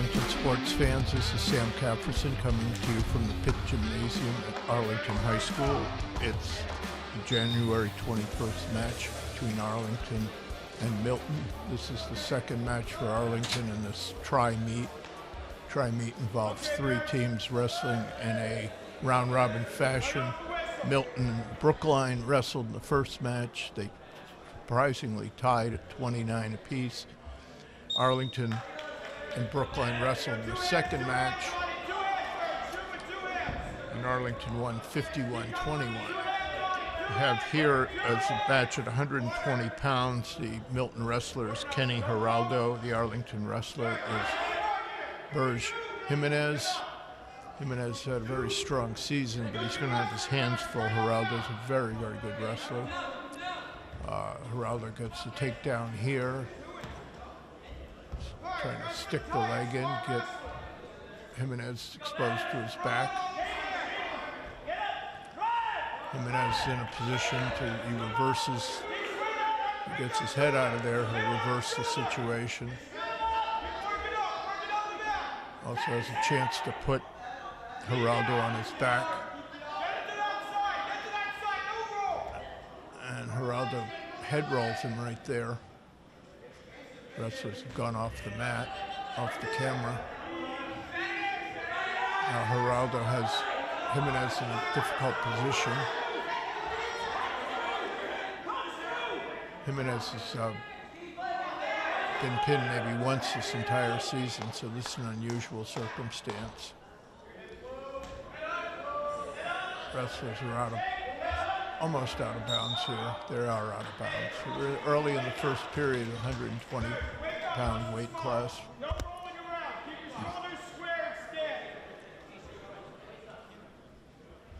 Arlington sports fans. This is Sam Capperson coming to you from the Pitt Gymnasium at Arlington High School. It's the January 21st match between Arlington and Milton. This is the second match for Arlington in this tri-meet. Tri-meet involves three teams wrestling in a round-robin fashion. Milton and Brookline wrestled in the first match. They surprisingly tied at 29 apiece. Arlington and Brookline wrestled in the second match, and Arlington won 51-21. We have here as a match at 120 pounds, the Milton wrestler is Kenny Geraldo. The Arlington wrestler is Burj Jimenez. Jimenez had a very strong season, but he's going to have his hands full. Geraldo's a very, very good wrestler. Geraldo gets the takedown here. Trying to stick the leg in, get Jimenez exposed to his back. Jimenez in a position he reverses, he gets his head out of there, he'll reverse the situation. Also has a chance to put Geraldo on his back. And Geraldo head rolls him right there. Wrestlers have gone off the mat, off the camera. Now Geraldo has Jimenez in a difficult position. Jimenez has been pinned maybe once this entire season, so this is an unusual circumstance. Wrestlers are almost out of bounds here. They are out of bounds. We're early in the first period, 120-pound weight class.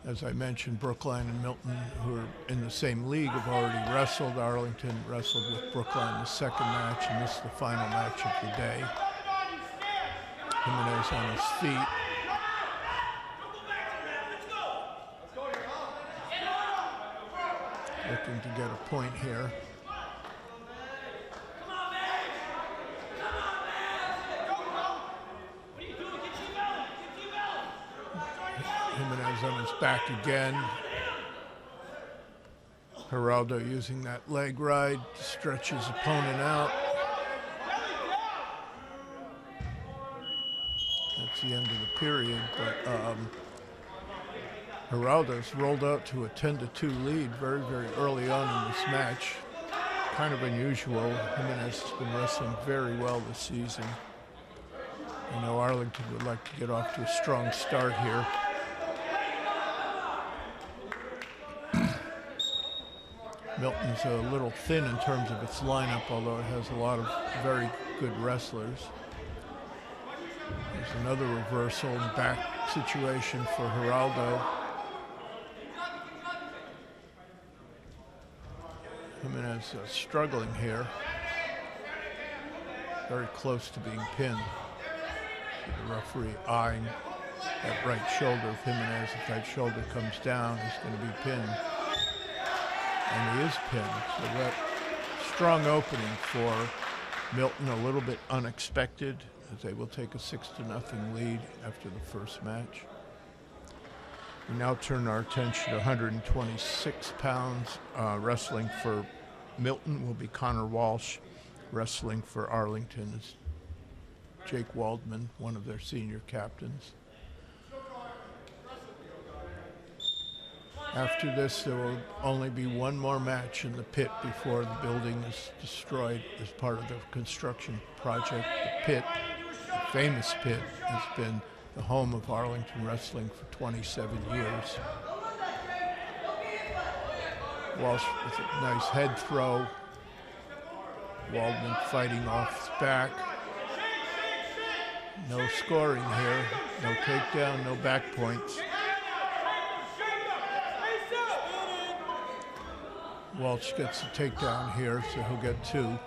As I mentioned, Brookline and Milton, who are in the same league, have already wrestled. Arlington wrestled with Brookline the second match, and this is the final match of the day. Jimenez on his feet. Looking to get a point here. Jimenez on his back again. Geraldo using that leg ride to stretch his opponent out. That's the end of the period, but Geraldo's rolled out to a 10-2 lead very, very early on in this match. Kind of unusual. Jimenez has been wrestling very well this season. I know Arlington would like to get off to a strong start here. Milton's a little thin in terms of its lineup, although it has a lot of very good wrestlers. There's another reversal and back situation for Geraldo. Jimenez struggling here. Very close to being pinned. The referee eyeing that right shoulder of Jimenez. If that shoulder comes down, he's going to be pinned. And he is pinned. So that strong opening for Milton, a little bit unexpected, as they will take a 6-0 lead after the first match. We now turn our attention to 126 pounds. Wrestling for Milton will be Connor Walsh. Wrestling for Arlington is Jake Waldman, one of their senior captains. After this, there will only be one more match in the pit before the building is destroyed as part of the construction project. The pit, the famous pit, has been the home of Arlington wrestling for 27 years. Walsh with a nice head throw. Waldman fighting off his back. No scoring here, no takedown, no back points. Walsh gets a takedown here, so he'll get two.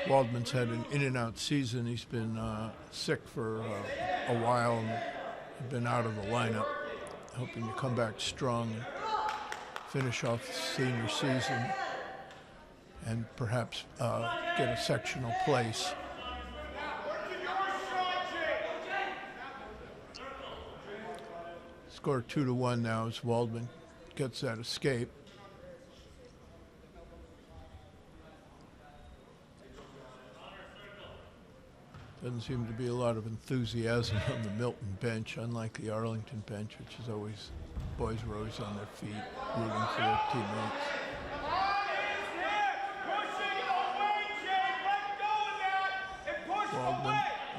Waldman's had an in-and-out season. He's been sick for a while and been out of the lineup, hoping to come back strong and finish off the senior season. and perhaps get a sectional place. Score 2-1 now as Waldman gets that escape. Doesn't seem to be a lot of enthusiasm on the Milton bench, unlike the Arlington bench, which is always, boys were always on their feet, rooting for their teammates.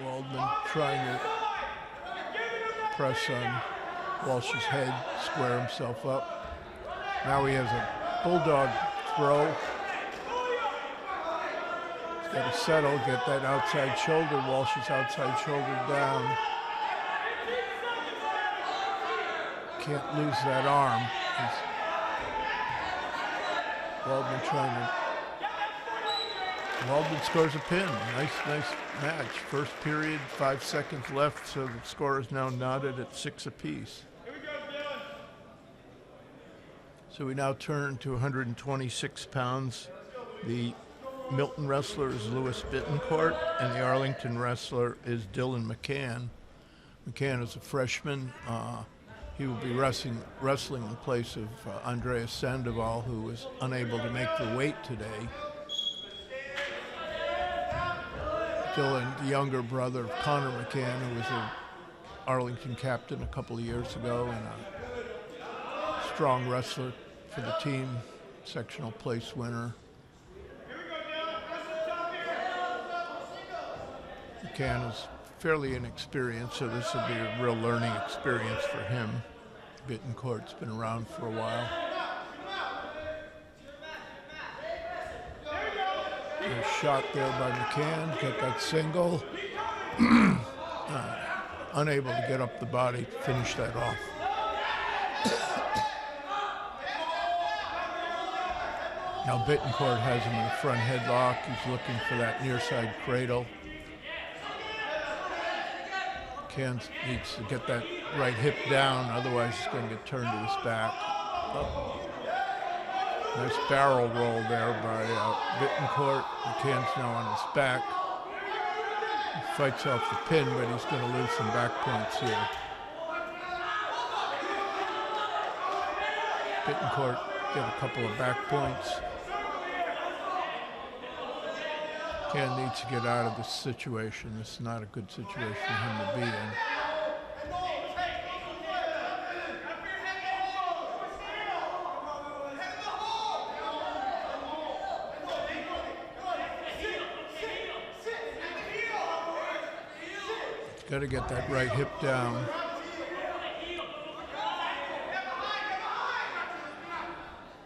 Waldman trying to press on Walsh's head, square himself up. Now he has a bulldog throw. He's got to settle, get that outside shoulder, Walsh's outside shoulder down. Can't lose that arm. Waldman scores a pin. Nice match. First period, 5 seconds left, so the score is now knotted at 6 apiece. So we now turn to 126 pounds. The Milton wrestler is Louis Bittencourt, and the Arlington wrestler is Dylan McCann. McCann is a freshman. He will be wrestling in place of Andreas Sandoval, who was unable to make the weight today. Dylan, the younger brother of Connor McCann, who was an Arlington captain a couple of years ago and a strong wrestler for the team, sectional place winner. McCann is fairly inexperienced, so this will be a real learning experience for him. Bittencourt's been around for a while. A shot there by McCann, got that single. Unable to get up the body to finish that off. Now Bittencourt has him in a front headlock. He's looking for that near side cradle. McCann needs to get that right hip down, otherwise he's going to get turned to his back. Oh. Nice barrel roll there by Bittencourt. McCann's now on his back. He fights off the pin, but he's going to lose some back points here. Bittencourt get a couple of back points. McCann needs to get out of this situation. This is not a good situation for him to be in. Got to get that right hip down.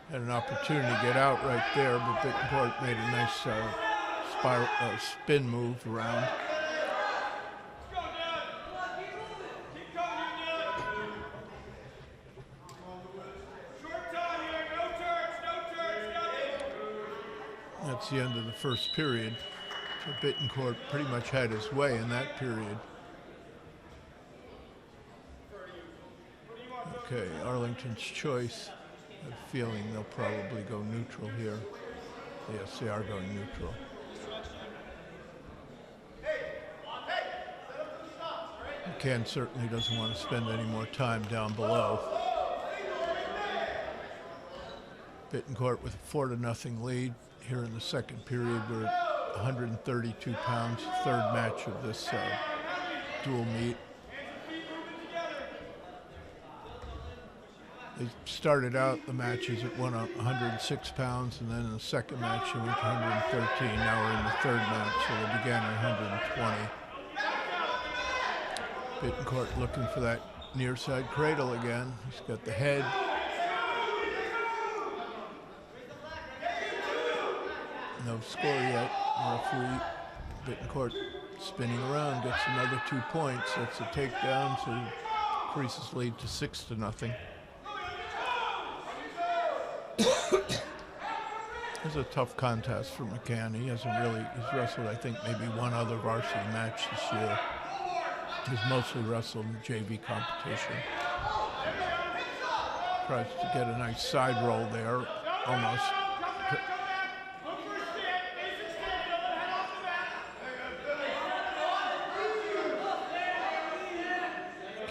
Had an opportunity to get out right there, but Bittencourt made a nice spin move around. That's the end of the first period. So Bittencourt pretty much had his way in that period. Okay, Arlington's choice. I have a feeling they'll probably go neutral here. Yes, they are going neutral. McCann certainly doesn't want to spend any more time down below. Bittencourt with a 4-0 lead here in the second period. We're at 132 pounds, third match of this dual meet. They started out the matches at 106 pounds, and then in the second match they went to 113. Now we're in the third match, so they began at 120. Bittencourt looking for that near side cradle again. He's got the head. No score yet. Referee Bittencourt spinning around, gets another 2 points. That's a takedown to increases lead to 6-0. It's a tough contest for McCann. He's wrestled, I think, maybe one other varsity match this year. He's mostly wrestled in JV competition. Tries to get a nice side roll there, almost.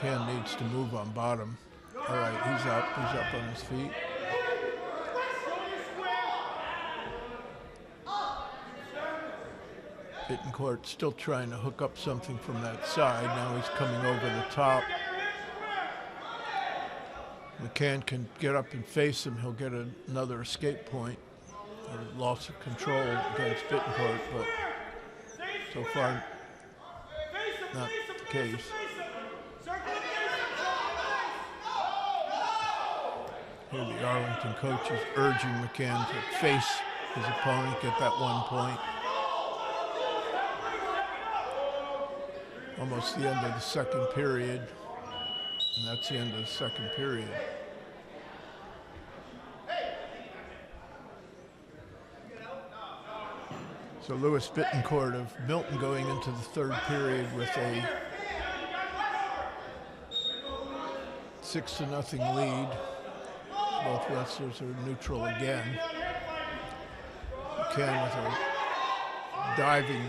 Ken needs to move on bottom. All right, he's up on his feet. Bittencourt still trying to hook up something from that side. Now he's coming over the top. McCann can get up and face him. He'll get another escape point or loss of control against Bittencourt, but so far not the case. Here the Arlington coach is urging McCann to face his opponent, get that 1 point. Almost the end of the second period, and that's the end of the second period. So Louis Bittencourt of Milton going into the third period with a 6-0 lead. Both wrestlers are neutral again. McCann with a diving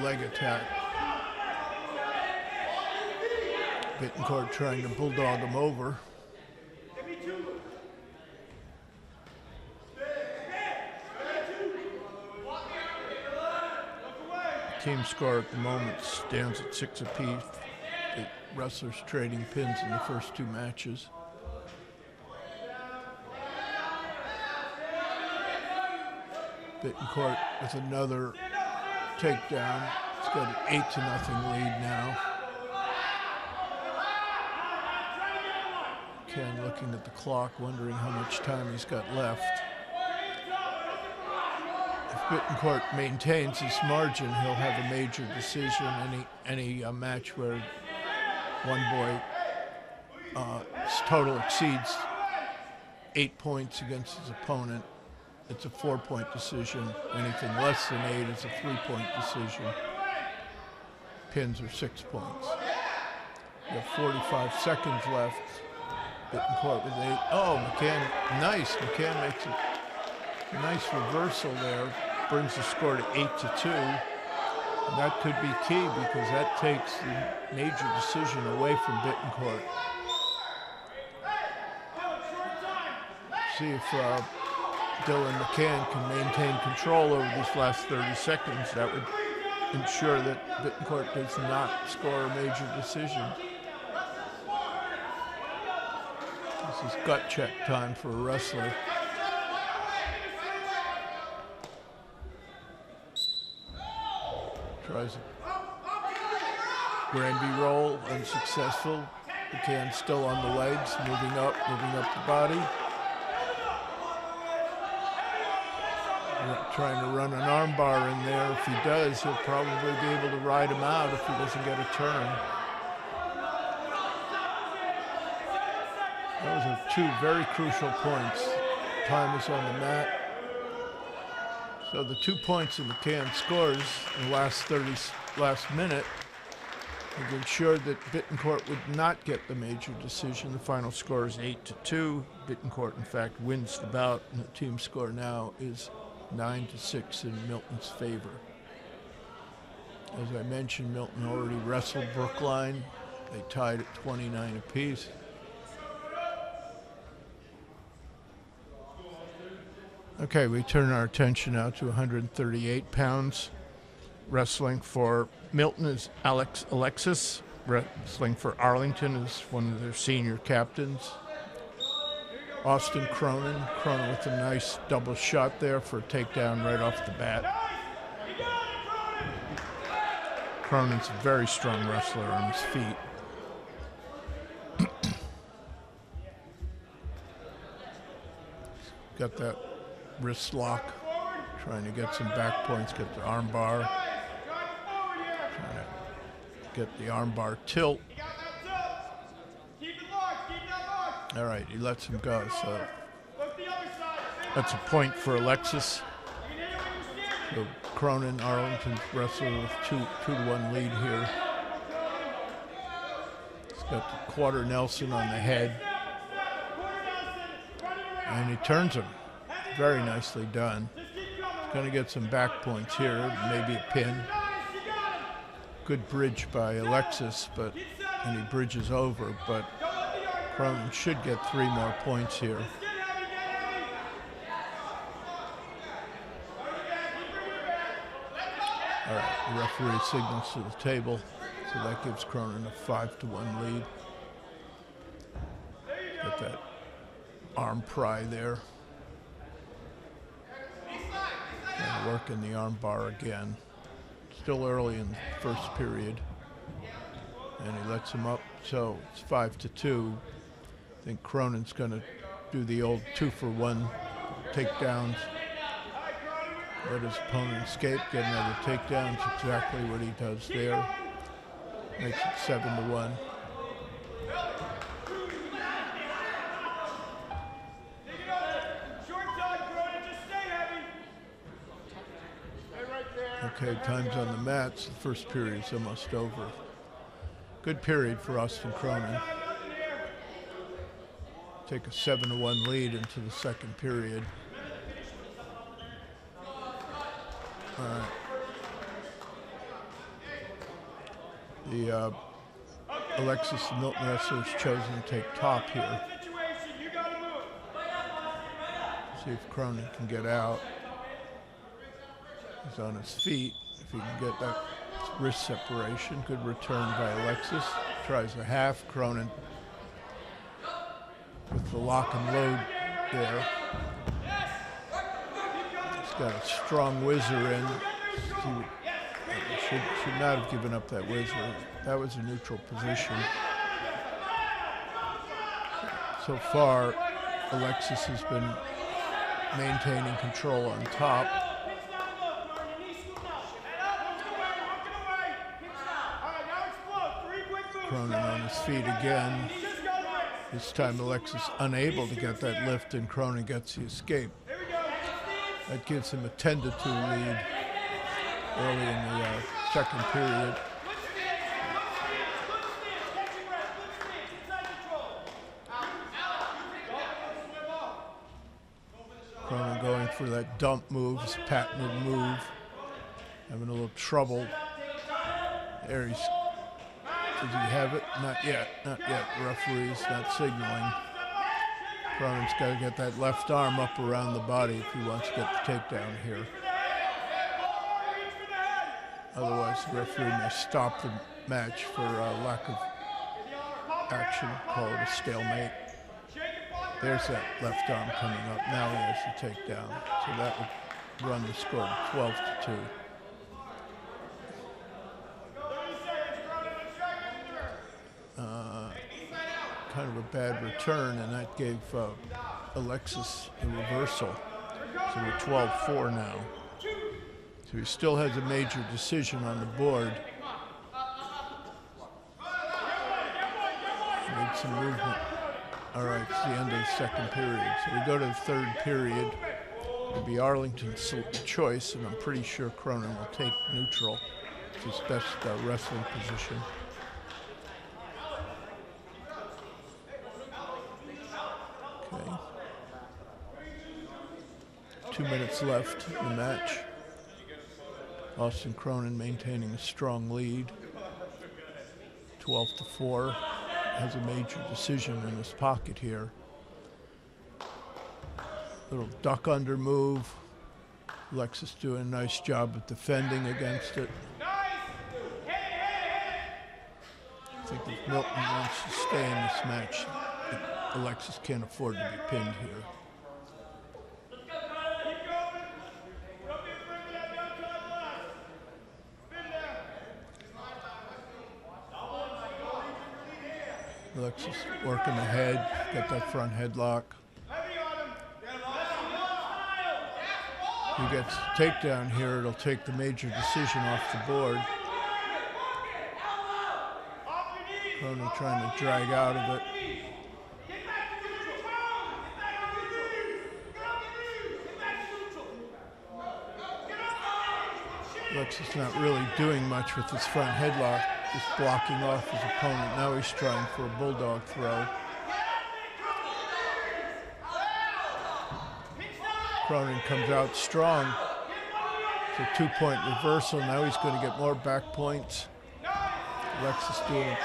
leg attack. Bittencourt trying to bulldog him over. Team score at the moment stands at 6 apiece. The wrestlers trading pins in the first two matches. Bittencourt with another takedown. He's got an 8-0 lead now. Ken looking at the clock, wondering how much time he's got left. If Bittencourt maintains his margin, he'll have a major decision. Any match where one boy total exceeds 8 points against his opponent, it's a 4-point decision. Anything less than 8 is a 3-point decision. Pins are 6 points. You have 45 seconds left. Bittencourt with 8. Oh, McCann, nice. McCann makes a nice reversal there. Brings the score to 8-2. And that could be key because that takes the major decision away from Bittencourt. See if Dylan McCann can maintain control over these last 30 seconds. That would ensure that Bittencourt does not score a major decision. This is gut check time for a wrestler. Tries a Granby roll, unsuccessful. McCann still on the legs, moving up the body. Trying to run an armbar in there. If he does, he'll probably be able to ride him out if he doesn't get a turn. Those are two very crucial points. Time is on the mat. So the 2 points that McCann scores in the last minute have ensured that Bittencourt would not get the major decision. The final score is 8-2. Bittencourt, in fact, wins the bout, and the team score now is 9-6 in Milton's favor. As I mentioned, Milton already wrestled Brookline. They tied at 29 apiece. Okay, we turn our attention now to 138 pounds. Wrestling for Milton is Alexis. Wrestling for Arlington is one of their senior captains. Austin Cronin with a nice double shot there for a takedown right off the bat. Cronin's a very strong wrestler on his feet. Got that wrist lock, trying to get some back points, get the arm bar, trying to get the arm bar tilt. All right, he lets him go, so that's a point for Alexis. So Cronin, Arlington's wrestler with 2-1 lead here. He's got the quarter Nelson on the head. And he turns him. Very nicely done. He's going to get some back points here, maybe a pin. Good bridge by Alexis, but and he bridges over, but Cronin should get 3 more points here. All right, the referee signals to the table, so that gives Cronin a 5-1 lead. Get that arm pry there. And working the arm bar again. Still early in the first period. And he lets him up, so it's 5-2. I think Cronin's going to do the old 2-for-1 takedowns. Let his opponent escape, get another takedown. It's exactly what he does there. Makes it 7-1. Okay, time's on the mats. The first period's almost over. Good period for Austin Cronin. Take a 7-1 lead into the second period. All right. The Alexis and Milton wrestlers chosen to take top here. See if Cronin can get out. He's on his feet. If he can get that wrist separation, good return by Alexis. Tries a half. Cronin with the lock and load there. He's got a strong whizzer in. He should not have given up that whizzer. That was a neutral position. So far, Alexis has been maintaining control on top. Cronin on his feet again. This time Alexis unable to get that lift, and Cronin gets the escape. That gives him a 10-2 lead early in the second period. Cronin going for that dump move, his patented move. Having a little trouble. There he's. Does he have it? Not yet. Not yet. The referee's not signaling. Cronin's got to get that left arm up around the body if he wants to get the takedown here. Otherwise, the referee may stop the match for lack of action, call it a stalemate. There's that left arm coming up. Now he has the takedown. So that would run the score to 12-2. Kind of a bad return, and that gave Alexis the reversal. So we're 12-4 now. So he still has a major decision on the board. Made some movement. All right, it's the end of the second period. So we go to the third period. It'll be Arlington's choice, and I'm pretty sure Cronin will take neutral. It's his best wrestling position. Okay. 2 minutes left in the match. Austin Cronin maintaining a strong lead. 12-4. Has a major decision in his pocket here. Little duck under move. Alexis doing a nice job of defending against it. I think if Milton wants to stay in this match, Alexis can't afford to be pinned here. Alexis working the head, got that front headlock. If he gets the takedown here, it'll take the major decision off the board. Cronin trying to drag out of it. Alexis not really doing much with his front headlock, just blocking off his opponent. Now he's trying for a bulldog throw. Cronin comes out strong. It's a 2-point reversal. Now he's going to get more back points. Alexis doing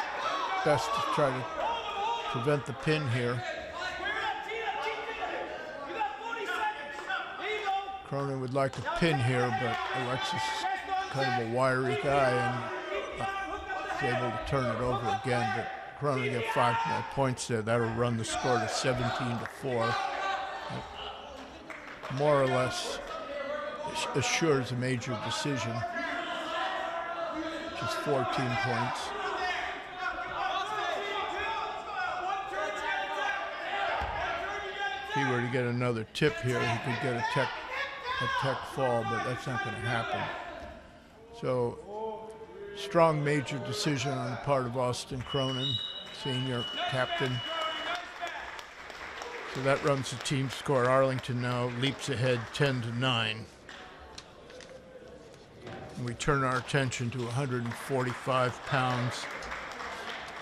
best to try to prevent the pin here. Cronin would like a pin here, but Alexis is kind of a wiry guy and is able to turn it over again. But Cronin get 5 more points there. That'll run the score to 17-4. More or less assures a major decision, which is 14 points. If he were to get another tip here, he could get a tech fall, but that's not going to happen. So, strong major decision on the part of Austin Cronin, senior captain. So that runs the team score. Arlington now leaps ahead 10-9. And we turn our attention to 145 pounds.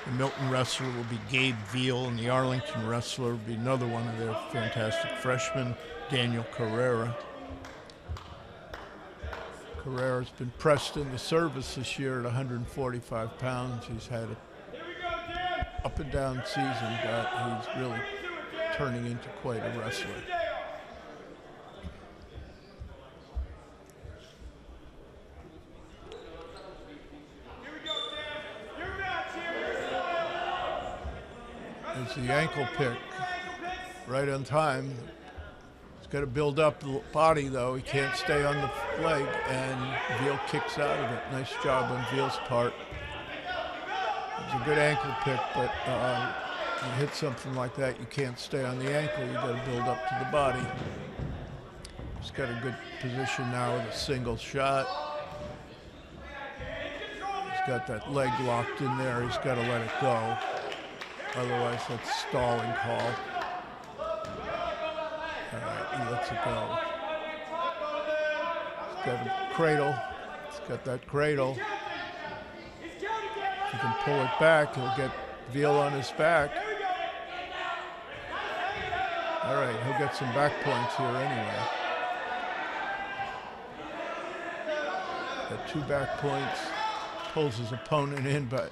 The Milton wrestler will be Gabe Veal, and the Arlington wrestler will be another one of their fantastic freshmen, Daniel Carrera. Carrera's been pressed in the service this year at 145 pounds. He's had an up and down season, but he's really turning into quite a wrestler. There's the ankle pick right on time. He's got to build up the body, though. He can't stay on the leg, and Veal kicks out of it. Nice job on Veal's part. It's a good ankle pick, but you hit something like that, you can't stay on the ankle. You got to build up to the body. He's got a good position now with a single shot. He's got that leg locked in there. He's got to let it go. Otherwise, that's stalling call. All right, he lets it go. He's got a cradle. He's got that cradle. If he can pull it back, he'll get Veal on his back. All right, he'll get some back points here anyway. Got 2 back points. Pulls his opponent in by,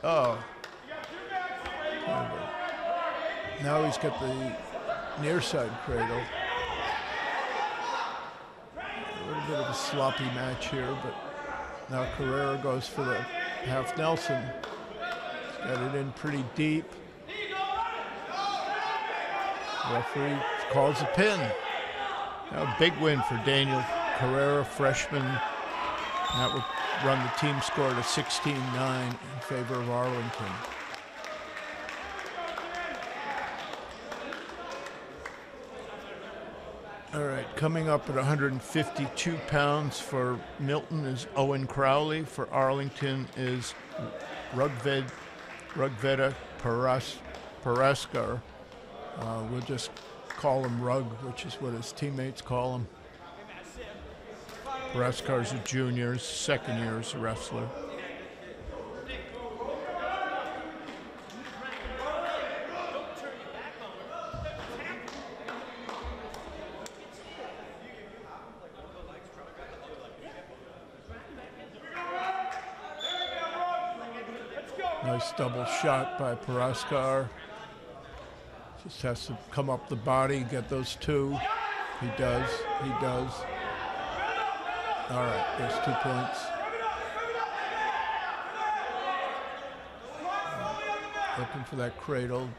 now he's got the near side cradle. A little bit of a sloppy match here, but now Carrera goes for the half Nelson. He's got it in pretty deep. Referee calls a pin. Now a big win for Daniel Carrera, freshman. That would run the team score to 16-9 in favor of Arlington. All right, coming up at 152 pounds for Milton is Owen Crowley. For Arlington is Rugveda Paraskar. We'll just call him Rug, which is what his teammates call him. Paraskar's a junior, his second year as a wrestler. Nice double shot by Paraskar. Just has to come up the body, get those 2. He does. All right, there's 2 points. Looking for that cradle.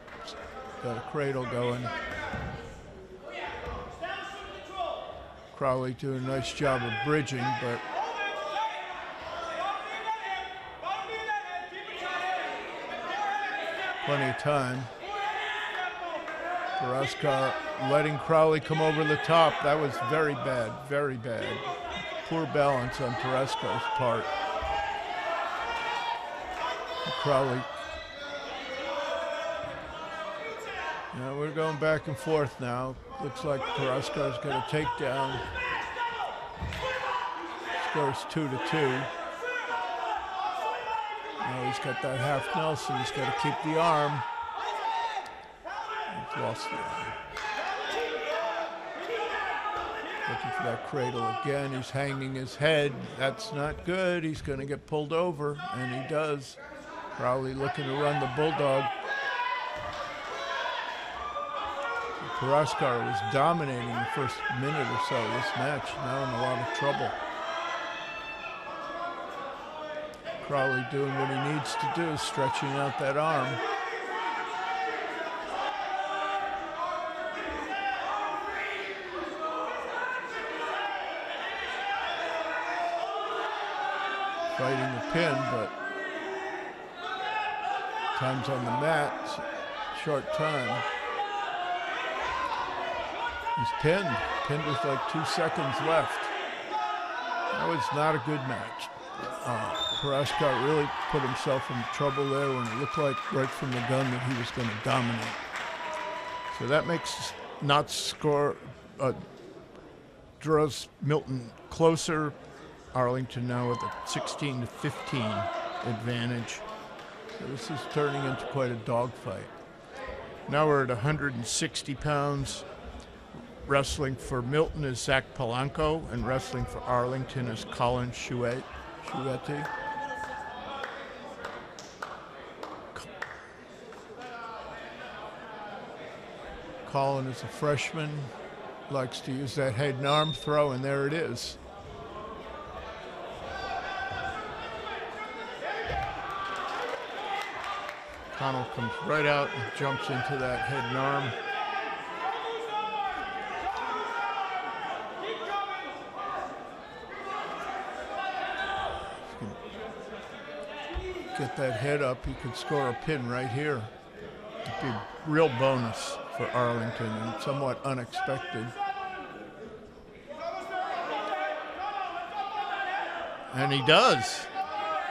Got a cradle going. Crowley doing a nice job of bridging, but plenty of time. Paraskar letting Crowley come over the top. That was very bad, very bad. Poor balance on Paraskar's part. Crowley. Now we're going back and forth now. Looks like Paraskar's got a takedown. Scores 2-2. Now he's got that half Nelson. He's got to keep the arm. He's lost the arm. Looking for that cradle again. He's hanging his head. That's not good. He's going to get pulled over, and he does. Crowley looking to run the Bulldog. Paraskar was dominating the first minute or so of this match, now in a lot of trouble. Crowley doing what he needs to do, stretching out that arm. Fighting the pin, but time's on the mat, short time. He's pinned with like 2 seconds left. That was not a good match. Paraskar really put himself into trouble there when it looked like right from the gun that he was going to dominate. So that makes not score, draws Milton closer. Arlington now with a 16-15 advantage. So this is turning into quite a dogfight. Now we're at 160 pounds. Wrestling for Milton is Zach Polanco, and wrestling for Arlington is Colin Chouette. Colin is a freshman, likes to use that head and arm throw, and there it is. Connell comes right out and jumps into that head and arm. Get that head up, he could score a pin right here. It'd be a real bonus for Arlington and somewhat unexpected. And he does.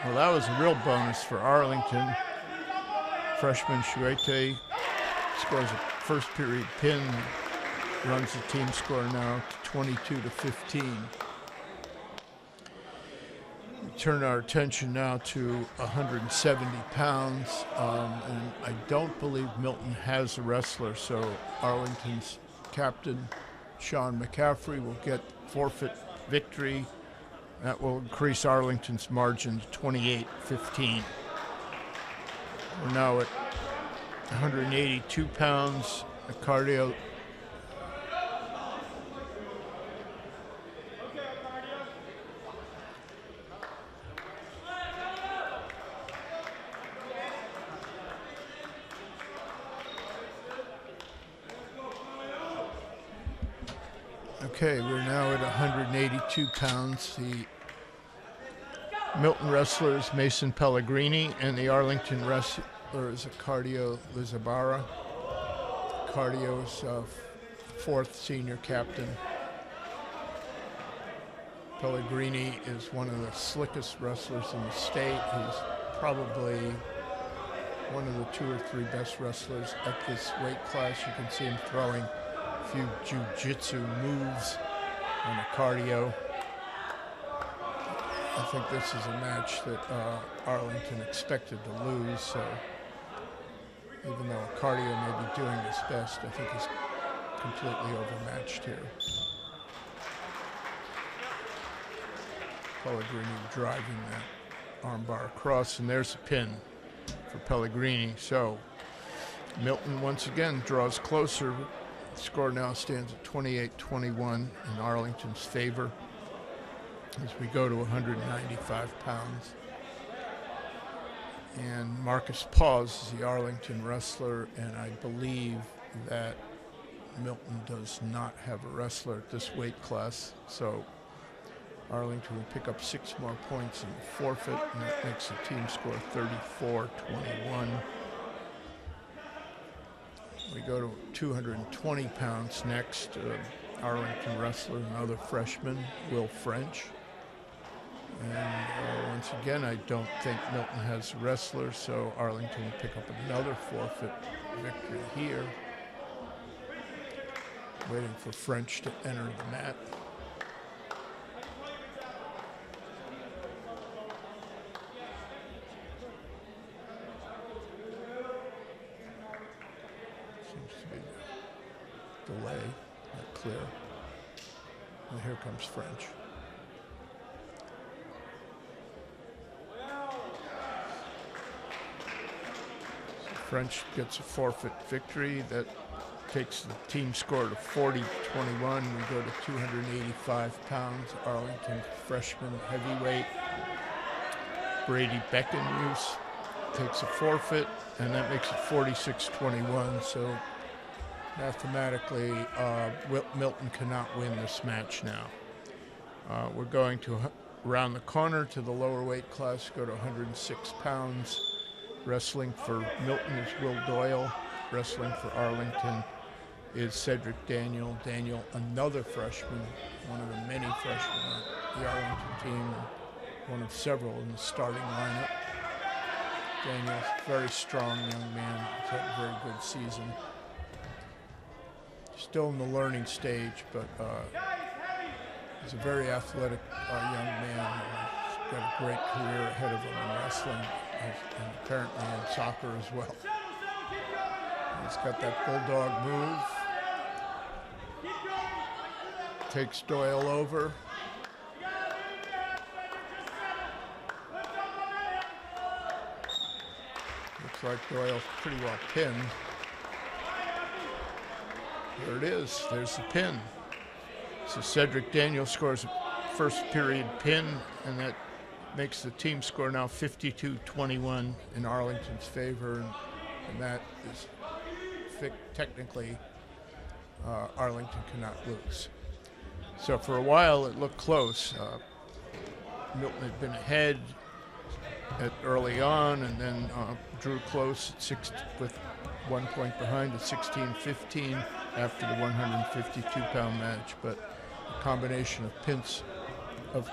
Well, that was a real bonus for Arlington. Freshman Chouette scores a first period pin, runs the team score now to 22-15. Turn our attention now to 170 pounds, and I don't believe Milton has a wrestler, so Arlington's captain, Sean McCaffrey, will get forfeit victory. That will increase Arlington's margin to 28-15. We're now at 182 pounds, a cardio. Okay, we're now at 182 pounds. The Milton wrestler is Mason Pellegrini, and the Arlington wrestler is Cardio Lizabara. Cardio's fourth senior captain. Pellegrini is one of the slickest wrestlers in the state. He's probably one of the 2 or 3 best wrestlers at this weight class. You can see him throwing a few jiu-jitsu moves on a cardio. I think this is a match that Arlington expected to lose, so even though cardio may be doing his best, I think he's completely overmatched here. Pellegrini driving that armbar across, and there's a pin for Pellegrini. So Milton once again draws closer. The score now stands at 28-21 in Arlington's favor as we go to 195 pounds. And Marcus Paws is the Arlington wrestler, and I believe that Milton does not have a wrestler at this weight class, so Arlington will pick up 6 more points in the forfeit, and that makes the team score 34-21. We go to 220 pounds next. Arlington wrestler, another freshman, Will French. And once again, I don't think Milton has a wrestler, so Arlington will pick up another forfeit victory here. Waiting for French to enter the mat. Seems to be a delay, not clear. And here comes French. French gets a forfeit victory. That takes the team score to 40-21. We go to 285 pounds. Arlington freshman heavyweight Brady Beckenuse takes a forfeit, and that makes it 46-21. So mathematically, Milton cannot win this match now. We're going to around the corner to the lower weight class, go to 106 pounds. Wrestling for Milton is Will Doyle. Wrestling for Arlington is Cedric Daniel. Daniel, another freshman, one of the many freshmen on the Arlington team, and one of several in the starting lineup. Daniel's a very strong young man. He's had a very good season. Still in the learning stage, but he's a very athletic young man. He's got a great career ahead of him in wrestling and apparently in soccer as well. He's got that bulldog move. Takes Doyle over. Looks like Doyle's pretty well pinned. There it is. There's the pin. So Cedric Daniel scores a first period pin, and that makes the team score now 52-21 in Arlington's favor, and that is technically Arlington cannot lose. So for a while it looked close. Milton had been ahead early on, and then drew close at with 1 point behind at 16-15 after the 152-pound match. But a combination of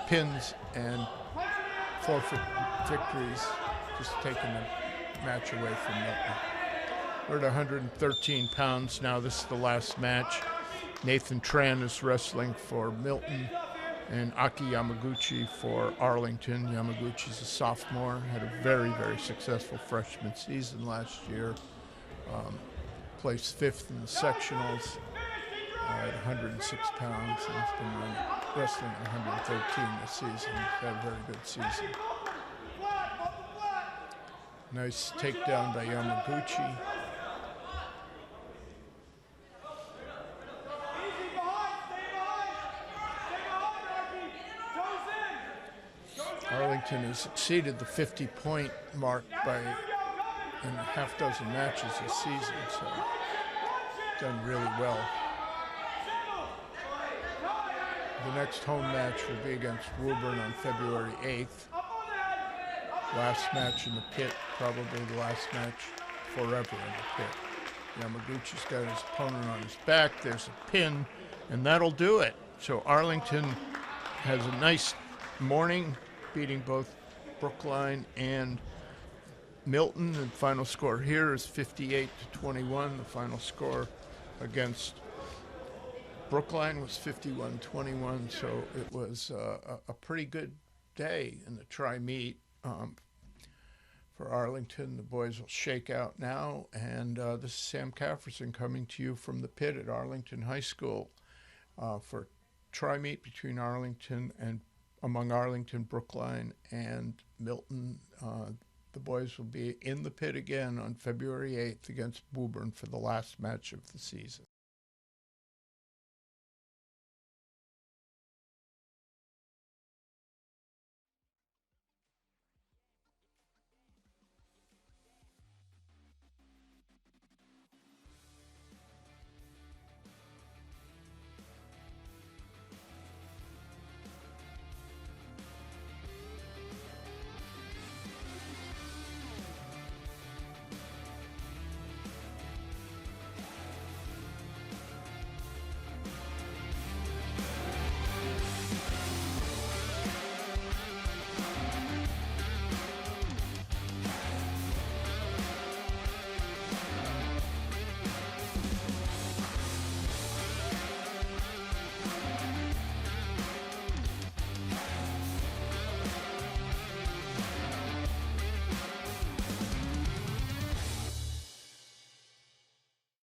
pins and forfeit victories just taking the match away from Milton. We're at 113 pounds now. This is the last match. Nathan Tran is wrestling for Milton, and Aki Yamaguchi for Arlington. Yamaguchi's a sophomore, had a very, very successful freshman season last year. Placed 5th in the sectionals at 106 pounds, and has been wrestling at 113 this season. He's had a very good season. Nice takedown by Yamaguchi. Arlington has exceeded the 50-point mark in a half dozen matches this season, so done really well. The next home match will be against Woburn on February 8th. Last match in the pit, probably the last match forever in the pit. Yamaguchi's got his opponent on his back. There's a pin, and that'll do it. So Arlington has a nice morning, beating both Brookline and Milton. The final score here is 58-21. The final score against Brookline was 51-21, so it was a pretty good day in the tri-meet for Arlington. The boys will shake out now, and this is Sam Cafferson coming to you from the pit at Arlington High School for tri-meet between among Arlington, Brookline, and Milton. The boys will be in the pit again on February 8th against Woburn for the last match of the season.